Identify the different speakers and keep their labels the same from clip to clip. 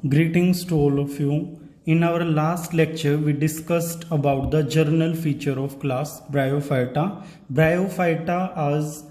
Speaker 1: Greetings to all of you. In our last lecture, we discussed about the journal feature of class Bryophyta. Bryophyta as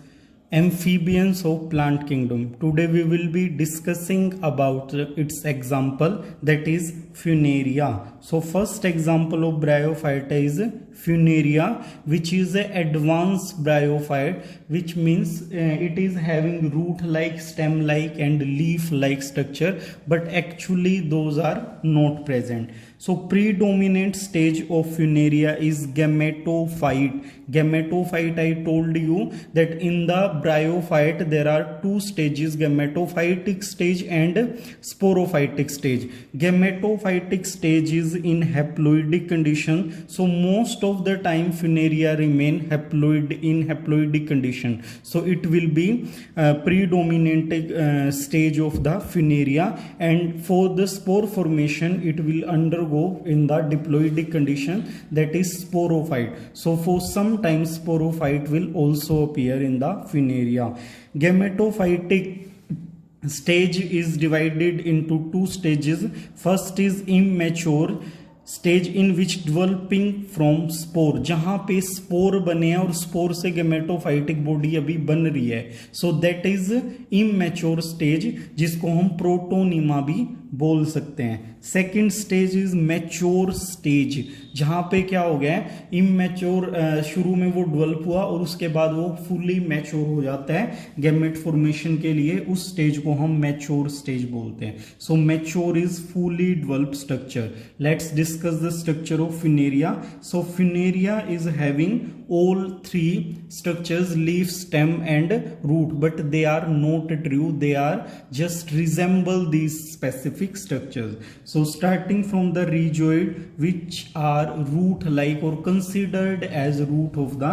Speaker 1: amphibians of plant kingdom. Today we will be discussing about its example, that is Funaria. So first example of Bryophyta is Funaria, which is an advanced bryophyte, which means it is having root like, stem like and leaf like structure, but actually those are not present. So predominant stage of Funaria is gametophyte. Gametophyte, I told you that in the bryophyte there are two stages, gametophytic stage and sporophytic stage. Gametophytic stage is in haploidic condition, so most of the time Funaria remain haploid in haploidic condition, so it will be predominant stage of the Funaria, and for the spore formation it will undergo in the diploidic condition, that is sporophyte. So for some time sporophyte will also appear in the Funaria. Gametophytic stage is divided into two stages. First is immature stage in which developing from spore, जहां पे spore बने हैं और spore से gametophytic body अभी बन रही है, so that is immature stage, जिसको हम प्रोटोनिमा भी बोल सकते हैं. Second stage is mature stage, जहां पे क्या हो गया है, इमैच्योर शुरू में वो डेवलप हुआ और उसके बाद वो फुली मैच्योर हो जाता है गैमेट फॉर्मेशन के लिए, उस स्टेज को हम मैच्योर स्टेज बोलते हैं. So mature is fully developed structure. Let's discuss the structure of Funaria. So Funaria is having all three structures, leaf, stem and root, but they are not true, they are just resemble these specific structures. So starting from the rhizoid, which are root like or considered as root of the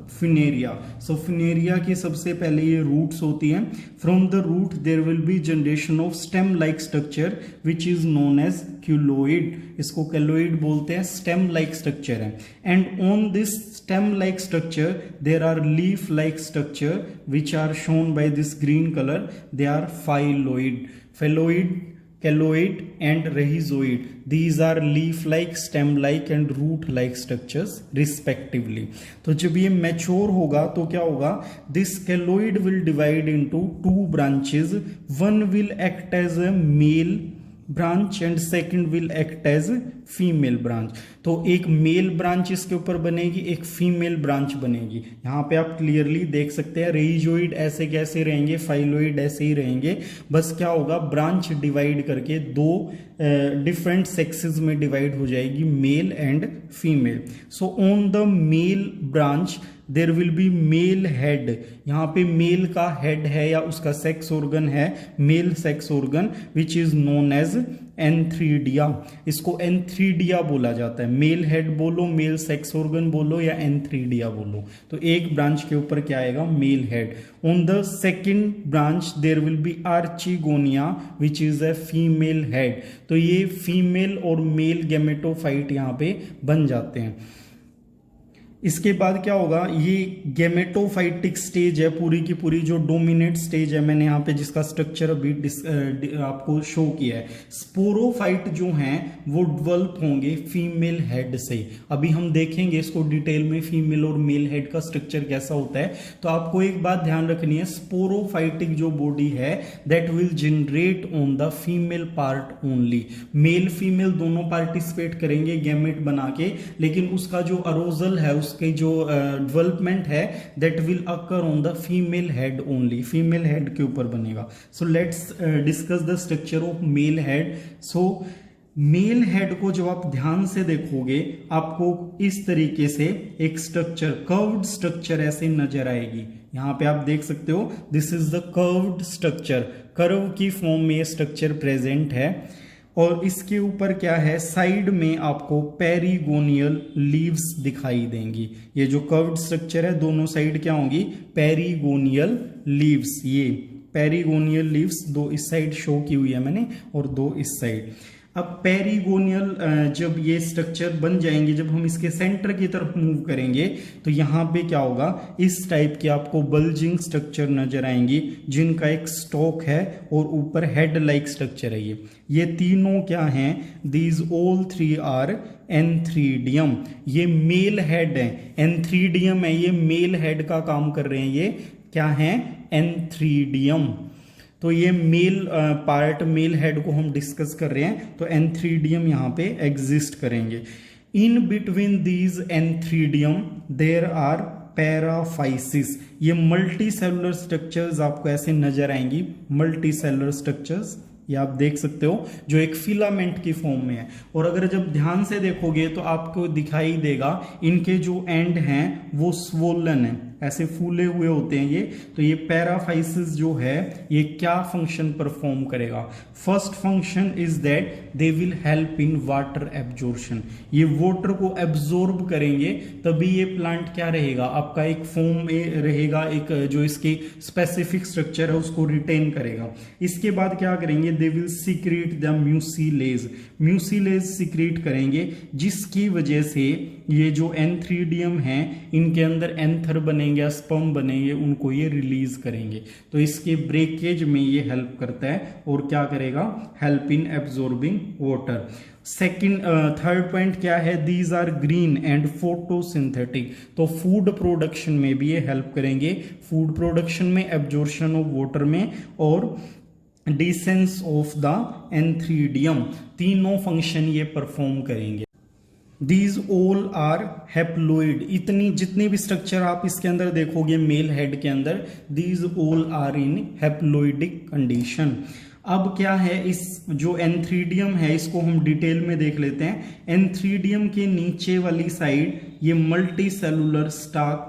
Speaker 1: Funaria. So Funaria के सबसे पहले ये roots होती हैं. From the root there will be generation of stem like structure which is known as keloid. इसको keloid बोलते हैं, stem like structure है. And on this stem like structure there are leaf like structure which are shown by this green color. They are phyloid, keloid and rhizoid. These are leaf like, stem like and root like structures respectively. तो जब ये mature होगा तो क्या होगा, this keloid will divide into two branches. One will act as a male branch and second will act as female branch. तो एक mail branch इसके ऊपर बनेगी, एक फीमेल ब्रांच बनेगी. यहाँ पे आप क्लियरली देख सकते हैं रेइजोइड ऐसे कैसे रहेंगे, फाइलोइड ऐसे ही रहेंगे, बस क्या होगा, ब्रांच डिवाइड करके दो डिफरेंट सेक्सेस में डिवाइड हो जाएगी, male and female. So on the male branch there will be male head. यहाँ पे मेल का हेड है या उसका सेक्स ऑर्गन है, male sex organ, which is known as antheridia. इसको एंथ्रीडिया बोला जाता है. मेल हेड बोलो, मेल सेक्स ऑर्गन बोलो या एंथ्रीडिया बोलो, तो एक ब्रांच के ऊपर क्या आएगा, male head. On the second branch there will be archegonia which is a female head. तो ये फीमेल और मेल गेमेटोफाइट यहाँ पे बन जाते हैं. इसके बाद क्या होगा, ये गेमेटोफाइटिक स्टेज है पूरी की पूरी, जो डोमिनेट स्टेज है मैंने यहाँ पे जिसका स्ट्रक्चर अभी आपको शो किया है. स्पोरोफाइट जो हैं वो डेवलप होंगे फीमेल हेड से. अभी हम देखेंगे इसको डिटेल में, फीमेल और मेल हेड का स्ट्रक्चर कैसा होता है. तो आपको एक बात ध्यान रखनी है, स्पोरोफाइटिक जो बॉडी है that will generate on the female part only. Male female दोनों पार्टिसिपेट करेंगे गैमेट बना के, लेकिन उसका जो अरोजल है, उसके जो डेवलपमेंट है that will occur on the female head only, female head के ऊपर बनेगा. So let's discuss the structure of male head. So male head को जब आप ध्यान से देखोगे आपको इस तरीके से एक स्ट्रक्चर, कर्व्ड स्ट्रक्चर ऐसे नजर आएगी. यहां पे आप देख सकते हो, this is the curved structure, curve की फॉर्म में ये स्ट्रक्चर प्रेजेंट है. और इसके ऊपर क्या है, साइड में आपको पेरिगोनियल लीव्स दिखाई देंगी. ये जो कर्व्ड स्ट्रक्चर है दोनों साइड क्या होंगी, पेरिगोनियल लीव्स. ये पेरिगोनियल लीव्स दो इस साइड शो की हुई है मैंने और दो इस साइड. अब पेरिगोनियल जब ये स्ट्रक्चर बन जाएंगे, जब हम इसके सेंटर की तरफ मूव करेंगे तो यहाँ पे क्या होगा, इस टाइप की आपको बल्जिंग स्ट्रक्चर नजर आएंगी जिनका एक स्टॉक है और ऊपर हेड लाइक स्ट्रक्चर है। ये तीनों क्या हैं, these all three are antheridium. ये मेल हेड है, एंथ्रीडियम है, ये मेल हेड का काम कर रहे हैं। ये क्या है, एंथ्रीडियम। तो ये मेल पार्ट, मेल हेड को हम डिस्कस कर रहे हैं, तो एंथ्रीडियम यहाँ पे एग्जिस्ट करेंगे। In between these antheridium there are paraphyses. ये मल्टी सेलुलर स्ट्रक्चर्स आपको ऐसे नजर आएंगी, मल्टी सेलुलर स्ट्रक्चर्स, ये आप देख सकते हो, जो एक फिलामेंट की फॉर्म में है। और अगर जब ध्यान से देखोगे तो आपको दिखाई देगा इनके जो एंड हैं वो स्वोलन है, ऐसे फूले हुए होते हैं ये। तो ये पैराफाइसिस जो है ये क्या फंक्शन परफॉर्म करेगा, first function is that they will help in water absorption. ये वाटर को एब्जॉर्ब करेंगे, तभी ये प्लांट क्या रहेगा, आपका एक फॉर्म में रहेगा, एक जो इसकी स्पेसिफिक स्ट्रक्चर है उसको रिटेन करेगा। इसके बाद क्या करेंगे, they will secret the mucilage. Mucilage secret करेंगे, जिसकी वजह से ये जो एंथ्रीडियम है इनके अंदर एंथर बनेंगे, स्पर्म बनेंगे, उनको ये रिलीज करेंगे। तो इसके ब्रेकेज में ये हेल्प करता है और क्या करेगा, help in absorbing water. Third point क्या है, these are green and photosynthetic. तो फूड प्रोडक्शन में भी ये हेल्प करेंगे, फूड प्रोडक्शन में, एब्जॉर्प्शन ऑफ वाटर में और डिसेंस ऑफ द एंथ्रीडियम, तीनों फंक्शन ये परफॉर्म करेंगे। These all are haploid. इतनी जितनी भी स्ट्रक्चर आप इसके अंदर देखोगे मेल हेड के अंदर, these all are in haploidic condition. अब क्या है, इस जो एंथ्रीडियम है इसको हम डिटेल में देख लेते हैं। एंथ्रीडियम के नीचे वाली साइड ये मल्टी सेलुलर स्टाक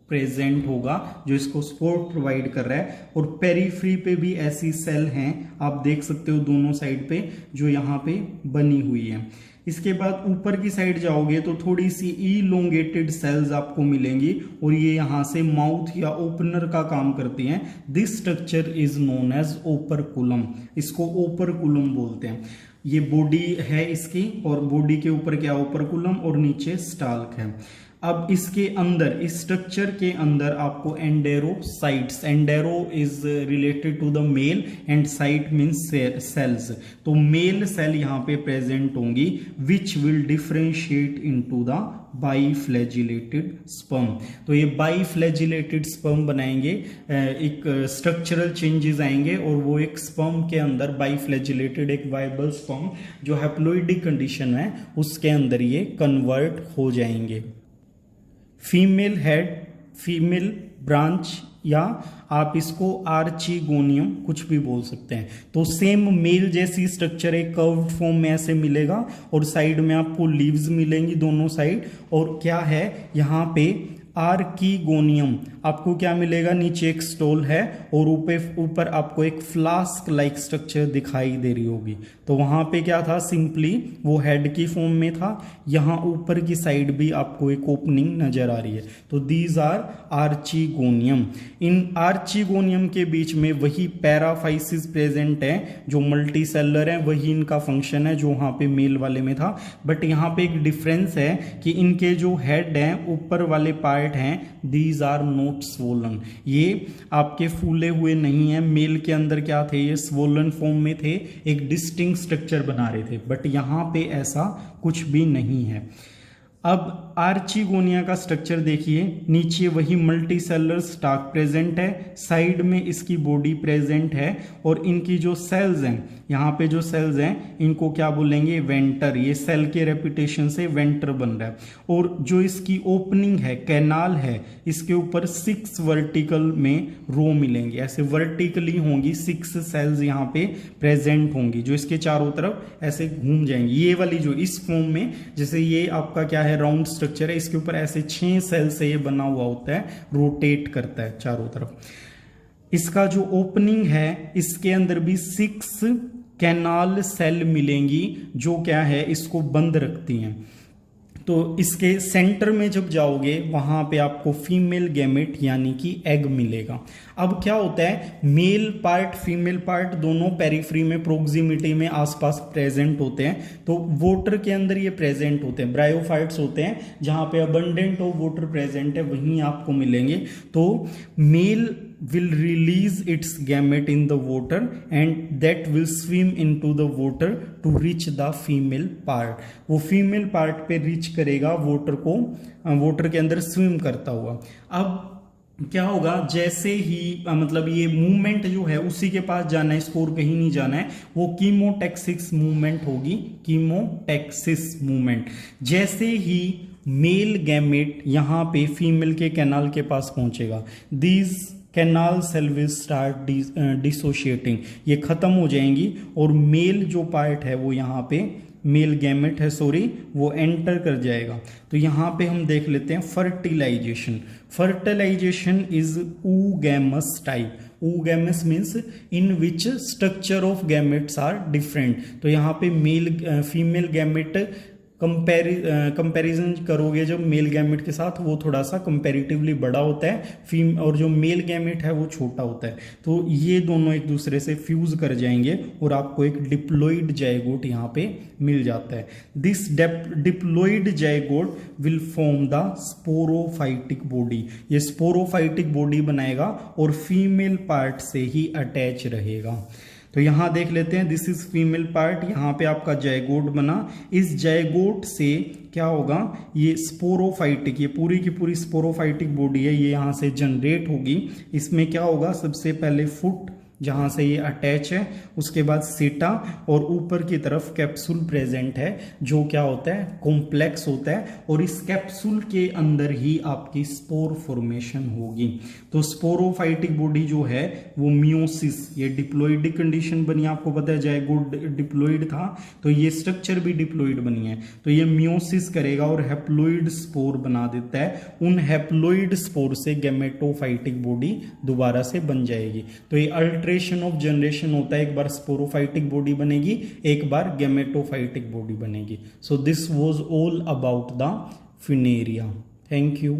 Speaker 1: प्रेजेंट होगा जो इसको सपोर्ट प्रोवाइड कर रहा है, और पेरीफ्री पे भी ऐसी सेल हैं, आप देख सकते हो दोनों साइड पे, जो यहाँ पे बनी हुई है। इसके बाद ऊपर की साइड जाओगे तो थोड़ी सी इलोंगेटेड सेल्स आपको मिलेंगी और ये यहाँ से माउथ या ओपनर का काम करती हैं। This structure is known as operculum, इसको ओपरकुलम बोलते हैं। ये बॉडी है इसकी, और बॉडी के ऊपर क्या, ओपरकुलम, और नीचे स्टाल्क है। अब इसके अंदर, इस स्ट्रक्चर के अंदर आपको antherocytes, anthero is related to the male and cyte means cells, तो मेल सेल यहाँ पे प्रेजेंट होंगी which will differentiate into the biflagellated sperm. तो ये बाईफ्लैजिलेटेड स्पर्म बनाएंगे, एक स्ट्रक्चरल चेंजेस आएंगे और वो एक स्पर्म के अंदर बाईफ्लैजिलेटेड एक वायबल स्पर्म जो हैप्लोइडिक कंडीशन है उसके अंदर ये कन्वर्ट हो जाएंगे। फीमेल हेड, फीमेल ब्रांच, या आप इसको आर्चिगोनियम कुछ भी बोल सकते हैं। तो सेम मेल जैसी स्ट्रक्चर एक कर्व्ड फॉर्म में ऐसे मिलेगा और साइड में आपको लीव्स मिलेंगी दोनों साइड, और क्या है यहाँ पे आर्कीगोनियम, आपको क्या मिलेगा, नीचे एक स्टोल है और ऊपर आपको एक फ्लास्क लाइक स्ट्रक्चर दिखाई दे रही होगी। तो वहां पे क्या था, सिंपली वो हेड की फॉर्म में था, यहाँ ऊपर की साइड भी आपको एक ओपनिंग नजर आ रही है। तो दीज आर आर्चिगोनियम। इन आर्चिगोनियम के बीच में वही पैराफाइसिस प्रेजेंट है जो मल्टी सेलर है, वही इनका फंक्शन है जो वहां पे मेल वाले में था। बट यहाँ पे एक डिफरेंस है कि इनके जो हेड है, ऊपर वाले पार्ट हैं, दीज आर नॉट स्वोलन, ये आपके फूले हुए नहीं है। मेल के अंदर क्या थे, ये स्वोलन फॉर्म में थे, एक डिस्टिंक्ट स्ट्रक्चर बना रहे थे, बट यहां पे ऐसा कुछ भी नहीं है। अब आर्चिगोनिया का स्ट्रक्चर देखिए, नीचे वही मल्टी सेलुलर स्टाक प्रेजेंट है, साइड में इसकी बॉडी प्रेजेंट है, और इनकी जो सेल्स हैं, यहाँ पे जो सेल्स हैं इनको क्या बोलेंगे, वेंटर। ये सेल के रेपुटेशन से वेंटर बन रहा है। और जो इसकी ओपनिंग है, कैनाल है, इसके ऊपर 6 वर्टिकल में रो मिलेंगे, ऐसे वर्टिकली होंगी 6 सेल्स यहाँ पे प्रेजेंट होंगी जो इसके चारों तरफ ऐसे घूम जाएंगी। ये वाली जो इस फॉर्म में, जैसे ये आपका क्या है, राउंड स्ट्रक्चर है, इसके ऊपर ऐसे 6 सेल से ये बना हुआ होता है, रोटेट करता है चारों तरफ। इसका जो ओपनिंग है, इसके अंदर भी 6 कैनाल सेल मिलेंगी जो क्या है, इसको बंद रखती हैं। तो इसके सेंटर में जब जाओगे वहां पे आपको फीमेल गैमेट यानी कि एग मिलेगा। अब क्या होता है, मेल पार्ट फीमेल पार्ट दोनों पेरिफ्री में प्रोक्सिमिटी में आसपास प्रेजेंट होते हैं, तो वोटर के अंदर ये प्रेजेंट होते हैं, ब्रायोफाइट्स होते हैं जहां पे अबंडेंट ऑफ वोटर प्रेजेंट है वहीं आपको मिलेंगे। तो mail will release its gamete in the water and that will swim into the water to reach the female part। वो फीमेल पार्ट पे रीच करेगा वोटर को, वोटर के अंदर स्विम करता हुआ। अब क्या होगा, जैसे ही मतलब ये मूवमेंट जो है उसी के पास जाना है, इसको और कहीं नहीं जाना है, वो कीमोटैक्सिस मूवमेंट होगी, कीमोटैक्सिस मूवमेंट। जैसे ही मेल गैमेट यहां पे फीमेल के कैनाल के पास पहुंचेगा, these canal cell will start dissociating, ये खत्म हो जाएंगी और मेल जो पार्ट है वो यहाँ पे मेल गैमेट है सॉरी वो एंटर कर जाएगा। तो यहाँ पे हम देख लेते हैं fertilisation. Fertilisation is oogamous type. oogamous means in which structure of gametes are different. तो यहाँ पे मेल फीमेल गैमेट कंपैरिजन करोगे जब मेल गैमेट के साथ, वो थोड़ा सा कंपैरेटिवली बड़ा होता है, और जो मेल गैमेट है वो छोटा होता है। तो ये दोनों एक दूसरे से फ्यूज कर जाएंगे और आपको एक डिप्लॉइड जाइगोट यहाँ पे मिल जाता है। This diploid zygote will form the sporophytic body. ये स्पोरोफाइटिक बॉडी बनाएगा और फीमेल पार्ट से ही अटैच रहेगा। तो यहां देख लेते हैं, दिस इज फीमेल पार्ट, यहां पे आपका जाइगोट बना। इस जाइगोट से क्या होगा, ये स्पोरोफाइटिक, ये पूरी की पूरी स्पोरोफाइटिक बॉडी है, ये यहां से जनरेट होगी। इसमें क्या होगा, सबसे पहले फुट जहां से ये अटैच है, उसके बाद सीटा और ऊपर की तरफ कैप्सूल प्रेजेंट है जो क्या होता है, कॉम्प्लेक्स होता है, और इस कैप्सूल के अंदर ही आपकी स्पोर फॉर्मेशन होगी। तो स्पोरोफाइटिक बॉडी जो है वो मियोसिस, ये डिप्लॉइडिक कंडीशन बनी, आपको पता है जाइगोट डिप्लॉइड था तो ये स्ट्रक्चर भी डिप्लॉइड बनी है। तो ये मियोसिस करेगा और हैप्लॉइड स्पोर बना देता है। उन हैप्लॉइड स्पोर से गैमेटोफाइटिक बॉडी दोबारा से बन जाएगी। तो ये अल्ट्रेशन ऑफ जनरेशन होता है, एक बार स्पोरोफाइटिक बॉडी बनेगी, एक बार गैमेटोफाइटिक बॉडी बनेगी। So this was all about the Funaria. Thank you.